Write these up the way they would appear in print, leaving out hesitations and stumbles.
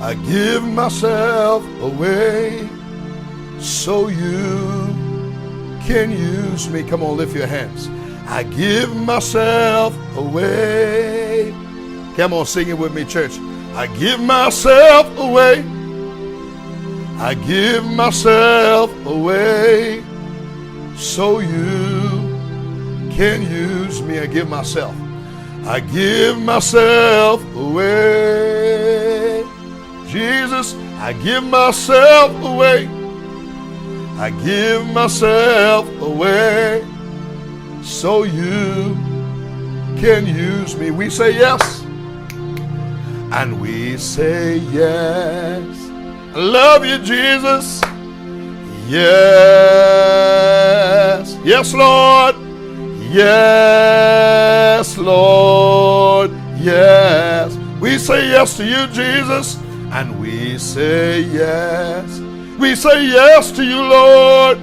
I give myself away so you can use me. Come on, lift your hands. I give myself away. Come on, sing it with me, church. I give myself away. I give myself away so you can use me. I give myself. I give myself away. Jesus, I give myself away. I give myself away so you can use me. We say yes. And we say yes. I love you, Jesus. Yes. Yes, Lord. Yes, Lord. Yes. We say yes to you, Jesus. And we say yes. We say yes to you, Lord.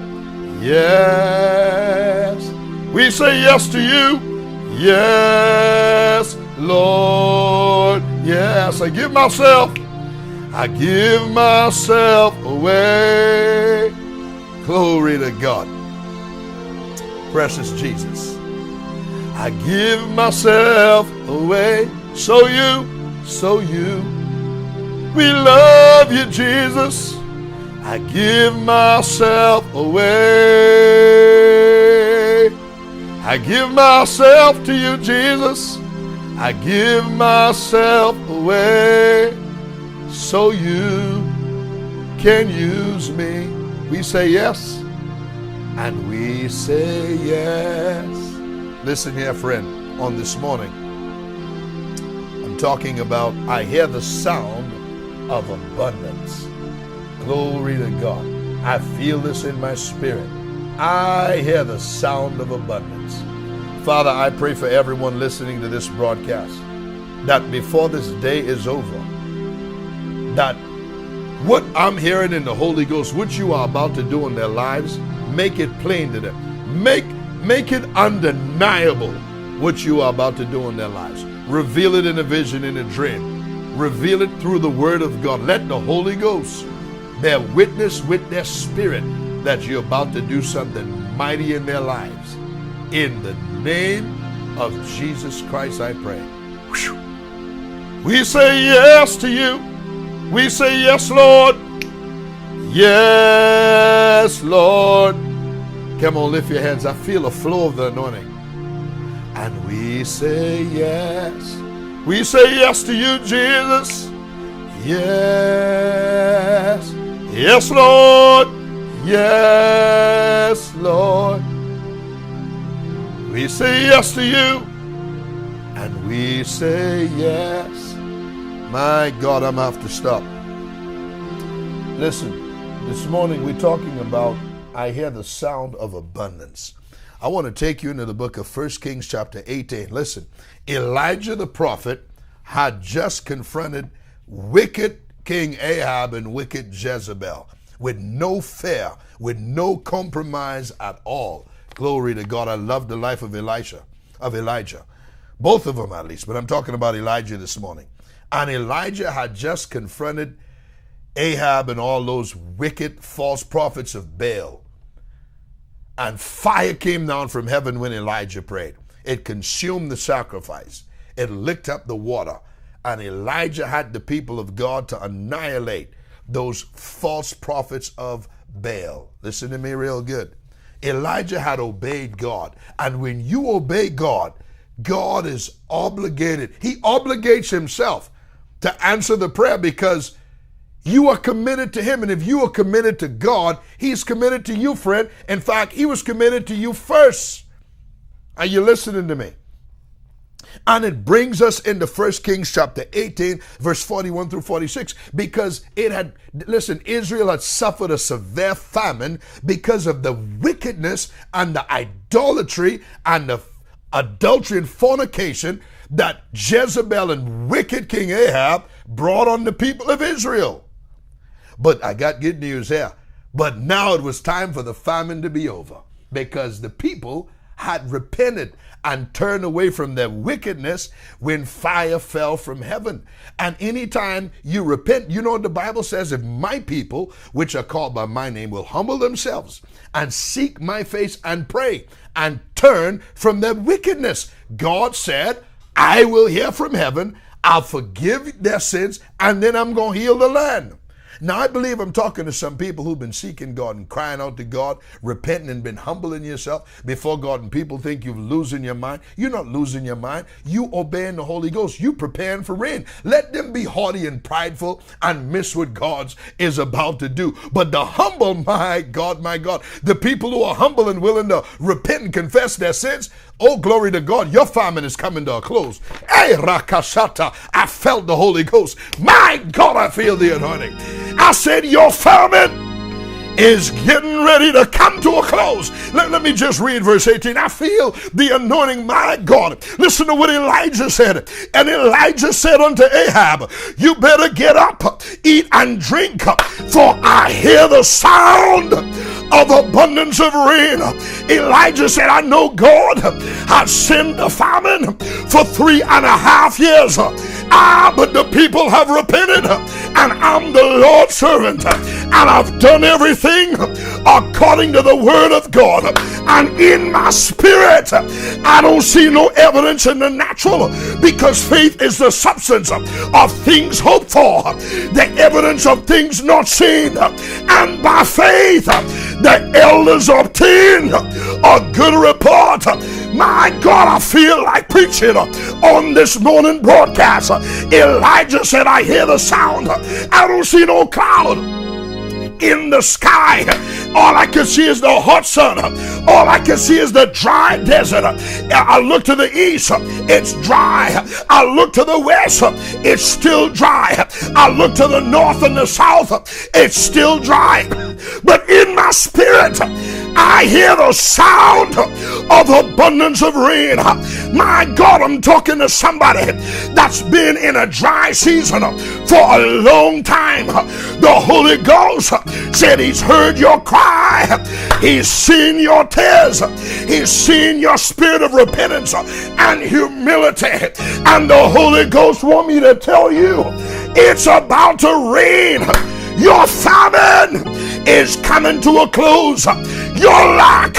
Yes. We say yes to you. Yes, Lord. Yes. I give myself away. Glory to God. Precious Jesus. I give myself away. So you. We love you, Jesus. I give myself away. I give myself to you, Jesus. I give myself away so you can use me. We say yes, and we say yes. Listen here, friend, on this morning, I'm talking about I hear the sound of abundance. Glory to God. I feel this in my spirit. I hear the sound of abundance. Father, I pray for everyone listening to this broadcast that before this day is over, that what I'm hearing in the Holy Ghost, what you are about to do in their lives, make it plain to them. Make it undeniable what you are about to do in their lives. Reveal it in a vision, in a dream. Reveal it through the Word of God. Let the Holy Ghost bear witness with their spirit that you're about to do something mighty in their lives. In the name of Jesus Christ, I pray. We say yes to you. We say yes, Lord. Yes, Lord. Come on, lift your hands. I feel a flow of the anointing. And we say yes. We say yes to you, Jesus. Yes. Yes, Lord. Yes, Lord. We say yes to you. And we say yes. My God, I'm going to have to stop. Listen, this morning we're talking about I hear the sound of abundance. I want to take you into the book of 1 Kings chapter 18. Listen, Elijah the prophet had just confronted wicked King Ahab and wicked Jezebel with no fear, with no compromise at all. Glory to God. I love the life of Elijah. Both of them at least, but I'm talking about Elijah this morning. And Elijah had just confronted Ahab and all those wicked false prophets of Baal. And fire came down from heaven when Elijah prayed. It consumed the sacrifice. It licked up the water. And Elijah had the people of God to annihilate those false prophets of Baal. Listen to me real good. Elijah had obeyed God. And when you obey God, God is obligated. He obligates himself to answer the prayer because you are committed to him. And if you are committed to God, he's committed to you, friend. In fact, he was committed to you first. Are you listening to me? And it brings us into 1 Kings chapter 18, verse 41 through 46, because Israel had suffered a severe famine because of the wickedness and the idolatry and the adultery and fornication that Jezebel and wicked King Ahab brought on the people of Israel. But I got good news here. But now it was time for the famine to be over because the people had repented and turned away from their wickedness when fire fell from heaven. And anytime you repent, you know what the Bible says? If my people, which are called by my name, will humble themselves and seek my face and pray and turn from their wickedness, God said, I will hear from heaven, I'll forgive their sins, and then I'm going to heal the land. Now, I believe I'm talking to some people who've been seeking God and crying out to God, repenting and been humbling yourself before God, and people think you're losing your mind. You're not losing your mind. You obeying the Holy Ghost. You preparing for rain. Let them be haughty and prideful and miss what God is about to do. But the humble, my God, the people who are humble and willing to repent and confess their sins, oh, glory to God, your famine is coming to a close. Hey, Rakashata, I felt the Holy Ghost. My God, I feel the anointing. I said your famine is getting ready to come to a close. Let me just read verse 18. I feel the anointing, my God. Listen to what Elijah said. And Elijah said unto Ahab, you better get up, eat and drink, for I hear the sound of abundance of rain. Elijah said, I know God has sent a famine for 3.5 years. But the people have repented, and I'm the Lord's servant, and I've done everything according to the word of God. And in my spirit, I don't see no evidence in the natural, because faith is the substance of things hoped for, the evidence of things not seen. And by faith, the elders obtained a good report. My God, I feel like preaching on this morning broadcast. Elijah said, I hear the sound. I don't see no cloud in the sky. All I can see is the hot sun. All I can see is the dry desert. I look to the east, it's dry. I look to the west, it's still dry. I look to the north and the south, it's still dry. But in my spirit, I hear the sound of abundance of rain. My God, I'm talking to somebody that's been in a dry season for a long time. The Holy Ghost said he's heard your cry. He's seen your tears. He's seen your spirit of repentance and humility. And the Holy Ghost wants me to tell you, it's about to rain. Your famine is coming to a close. Your lack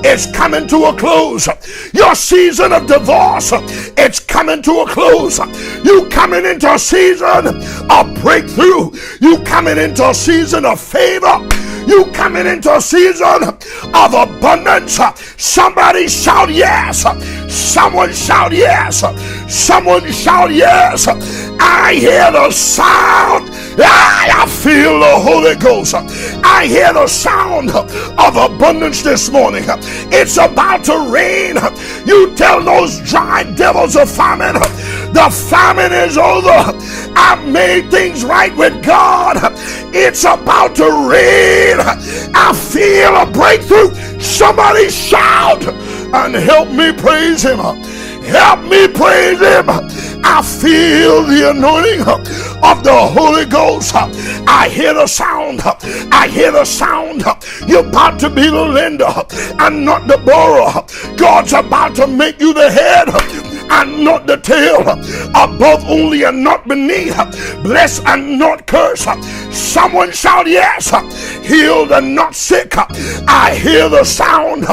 is coming to a close. Your season of divorce, it's coming to a close. You coming into a season of breakthrough. You coming into a season of favor. You coming into a season of abundance. Somebody shout yes. Someone shout yes. Someone shout yes. I hear the sound. I feel the Holy Ghost. I hear the sound of abundance this morning. It's about to rain. You tell those dry devils of famine, the famine is over. I've made things right with God. It's about to rain. I feel a breakthrough. Somebody shout and help me praise him. Help me praise him. I feel the anointing of the Holy Ghost. I hear the sound. I hear the sound. You're about to be the lender and not the borrower. God's about to make you the head and not the tail, above only and not beneath, blessed and not cursed. Someone shout yes. Healed and not sick. I hear the sound.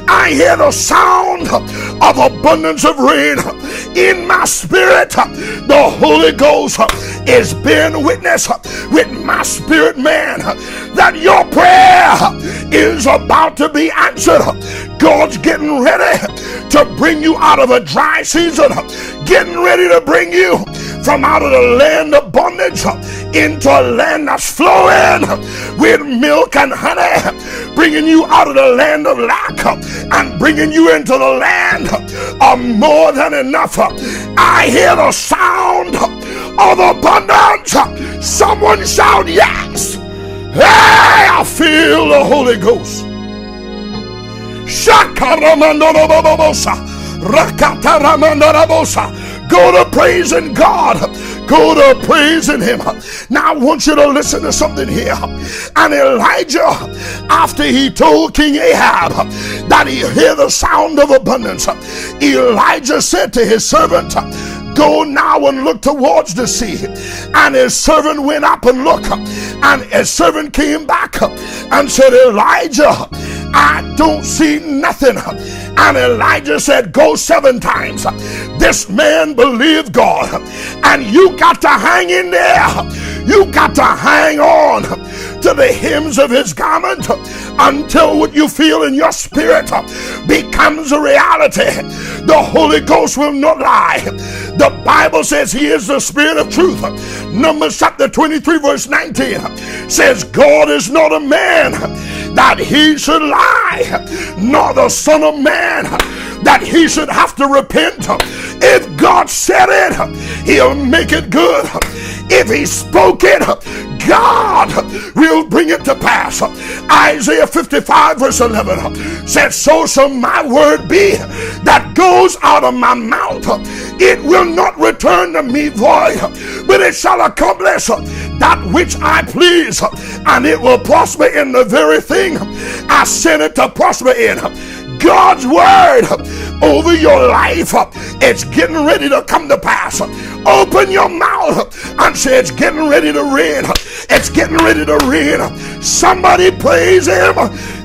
I hear the sound of abundance of rain in my spirit. The Holy Ghost is bearing witness with my spirit, man, that your prayer is about to be answered. God's getting ready to bring you out of a dry season, getting ready to bring you from out of the land of bondage into a land that's flowing with milk and honey, bringing you out of the land of lack and bringing you into the land of more than enough. I hear the sound of abundance. Someone shout yes. Hey, I feel the Holy Ghost. Go to praising God. go to praising him. Now I want you to listen to something here. And Elijah, after he told King Ahab that he heard the sound of abundance, Elijah said to his servant, go now and look towards the sea. And his servant went up and looked, and his servant came back and said, Elijah, I don't see nothing. And Elijah said, go 7 times. This man believed God, and you got to hang in there. You got to hang on to the hems of his garment until what you feel in your spirit becomes a reality. The Holy Ghost will not lie. The Bible says he is the Spirit of truth. Numbers chapter 23 verse 19 says, God is not a man that he should lie, nor the Son of Man that he should have to repent. If God said it, he'll make it good. If he spoke it, God will bring it to pass. Isaiah 55 verse 11 says, so shall my word be that goes out of my mouth. It will not return to me void, but it shall accomplish that which I please, and it will prosper in the very thing I sent it to prosper in. God's word over your life, it's getting ready to come to pass. Open your mouth and say, it's getting ready to rain. It's getting ready to rain. Somebody praise him.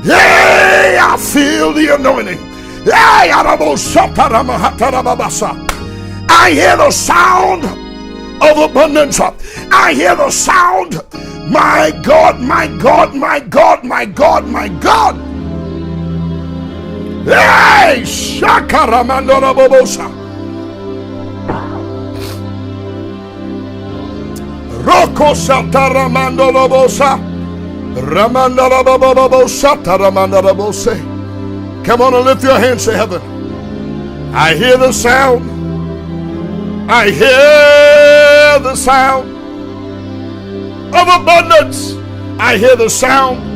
Hey, I feel the anointing. Hey, I hear the sound of abundance. I hear the sound. My God, my God, my God, my God, my God. Hey, Shakaramandora Bobosa. Roko Sataramandora Bosa. Ramandara Bobosa Taramandara Bose. Come on and lift your hands to heaven. I hear the sound. I hear the sound of abundance. I hear the sound.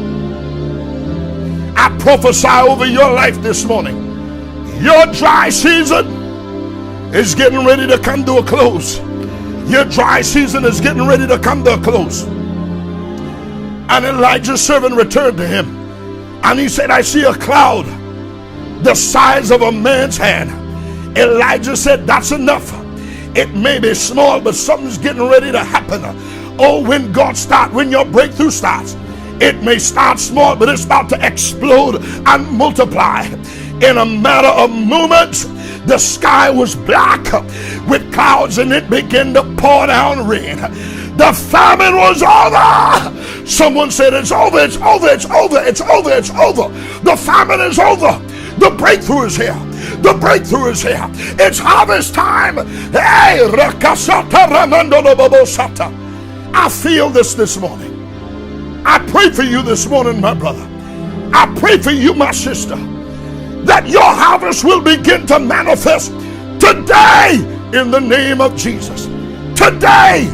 I prophesy over your life this morning. Your dry season is getting ready to come to a close. Your dry season is getting ready to come to a close. And Elijah's servant returned to him, and he said, I see a cloud the size of a man's hand. Elijah said, that's enough. It may be small, but something's getting ready to happen. Oh, when God starts, when your breakthrough starts, it may start small, but it's about to explode and multiply. In a matter of moments, the sky was black with clouds, and it began to pour down rain. The famine was over. Someone said, it's over, it's over, it's over, it's over, it's over. The famine is over. The breakthrough is here. The breakthrough is here. It's harvest time. Hey, Rakasata Ramandolo Babosata. I feel this morning. I pray for you this morning, my brother. I pray for you, my sister, that your harvest will begin to manifest today in the name of Jesus. Today,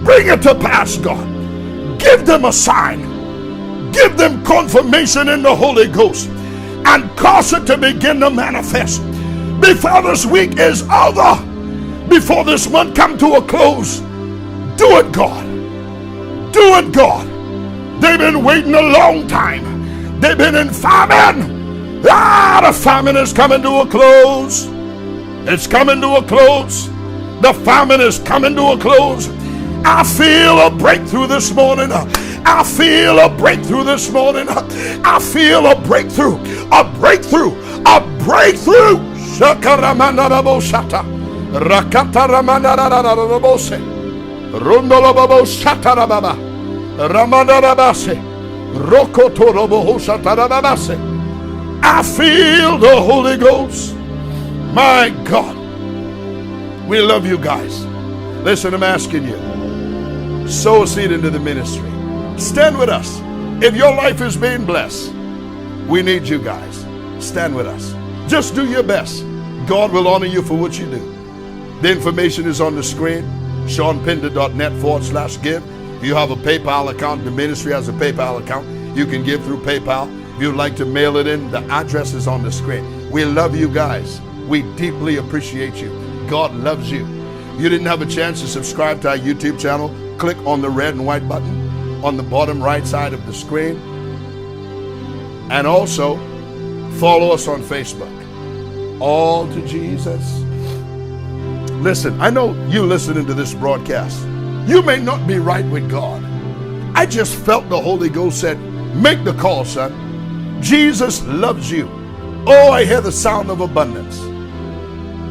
bring it to pass, God. Give them a sign. Give them confirmation in the Holy Ghost, and cause it to begin to manifest before this week is over, before this month come to a close. Do it, God. Do it, God. They've been waiting a long time. They've been in famine. The famine is coming to a close. It's coming to a close. The famine is coming to a close. I feel a breakthrough this morning. I feel a breakthrough this morning. I feel a breakthrough. A breakthrough. A breakthrough. Shakaramandarabosata. Rakataramandarabose. Rundolababoshatarababa. Ramandarabase. Rokotorobohosatarabase. I feel the Holy Ghost. My God. We love you guys. Listen, I'm asking you. Sow a seed into the ministry. Stand with us. If your life is being blessed, we need you guys. Stand with us. Just do your best. God will honor you for what you do. The information is on the screen. SeanPinder.net/give. If you have a PayPal account, the ministry has a PayPal account. You can give through PayPal. If you'd like to mail it in, the address is on the screen. We love you guys. We deeply appreciate you. God loves you. You didn't have a chance to subscribe to our YouTube channel, click on the red and white button on the bottom right side of the screen. And also, follow us on Facebook. All to Jesus. Listen, I know you listening to this broadcast. You may not be right with God. I just felt the Holy Ghost said, make the call, son. Jesus loves you. Oh, I hear the sound of abundance.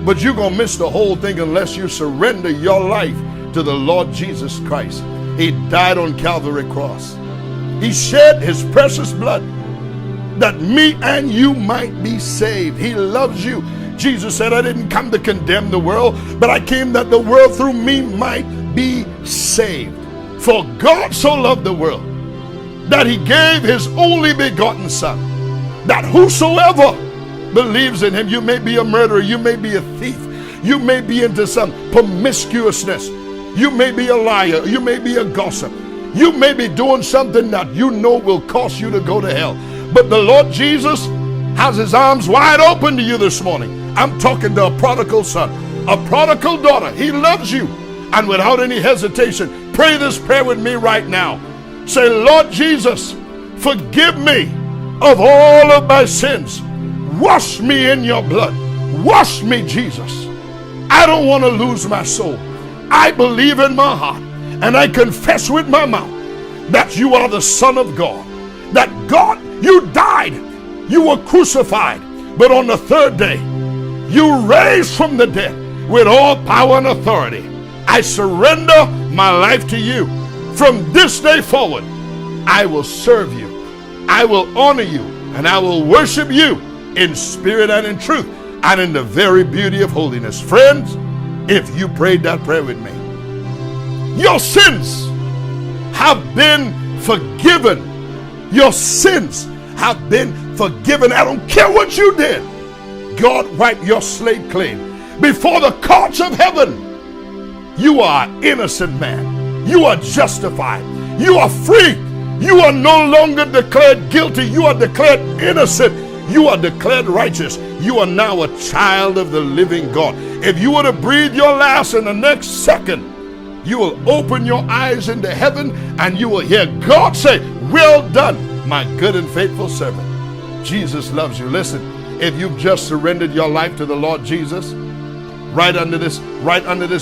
But you're going to miss the whole thing unless you surrender your life to the Lord Jesus Christ. He died on Calvary cross. He shed his precious blood that me and you might be saved. He loves you. Jesus said, I didn't come to condemn the world, but I came that the world through me might be saved. For God so loved the world that he gave his only begotten Son, that whosoever believes in him, you may be a murderer, you may be a thief, you may be into some promiscuousness, you may be a liar, you may be a gossip, you may be doing something that you know will cause you to go to hell. But the Lord Jesus has his arms wide open to you this morning. I'm talking to a prodigal son, a prodigal daughter. He loves you. And without any hesitation, pray this prayer with me right now. Say, Lord Jesus, forgive me of all of my sins. Wash me in your blood. Wash me, Jesus. I don't want to lose my soul. I believe in my heart and I confess with my mouth that you are the Son of God. That God, you died, you were crucified, but on the third day, you raised from the dead with all power and authority. I surrender my life to you. From this day forward, I will serve you. I will honor you, and I will worship you in spirit and in truth, and in the very beauty of holiness. Friends, if you prayed that prayer with me, your sins have been forgiven. Your sins have been forgiven. I don't care what you did. God wiped your slate clean. Before the courts of heaven, you are an innocent man. You are justified. You are free. You are no longer declared guilty. You are declared innocent. You are declared righteous. You are now a child of the living God. If you were to breathe your last in the next second, you will open your eyes into heaven and you will hear God say, well done, my good and faithful servant. Jesus loves you. Listen, if you've just surrendered your life to the Lord Jesus, right under this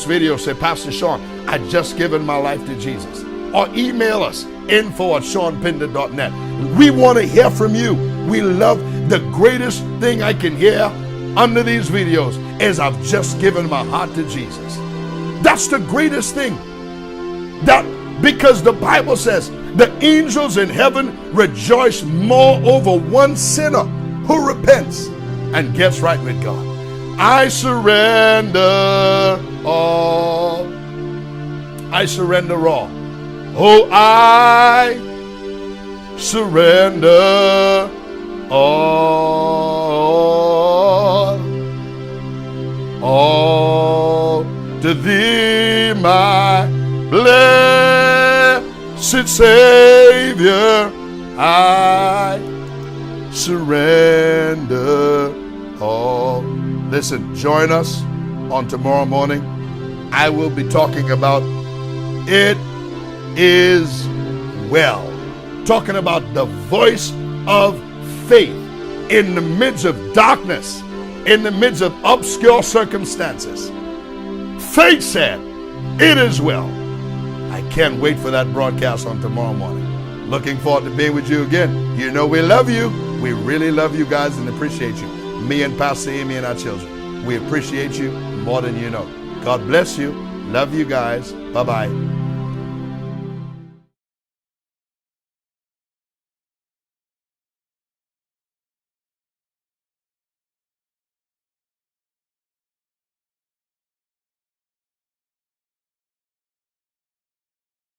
video, say, Pastor Sean, I just given my life to Jesus. Or email us, info@SeanPinder.net. We want to hear from you. We love, the greatest thing I can hear under these videos is I've just given my heart to Jesus. That's the greatest thing. That because the Bible says the angels in heaven rejoice more over one sinner who repents and gets right with God. I surrender all. I surrender all. Oh, I surrender all to thee, my blessed Savior. I surrender all. Listen, join us on tomorrow morning. I will be talking about it is well. Talking about the voice of faith in the midst of darkness, in the midst of obscure circumstances. Faith said, it is well. I can't wait for that broadcast on tomorrow morning. Looking forward to being with you again. You know we love you. We really love you guys and appreciate you. Me and Pastor Amy and our children. We appreciate you more than you know. God bless you. Love you guys. Bye-bye.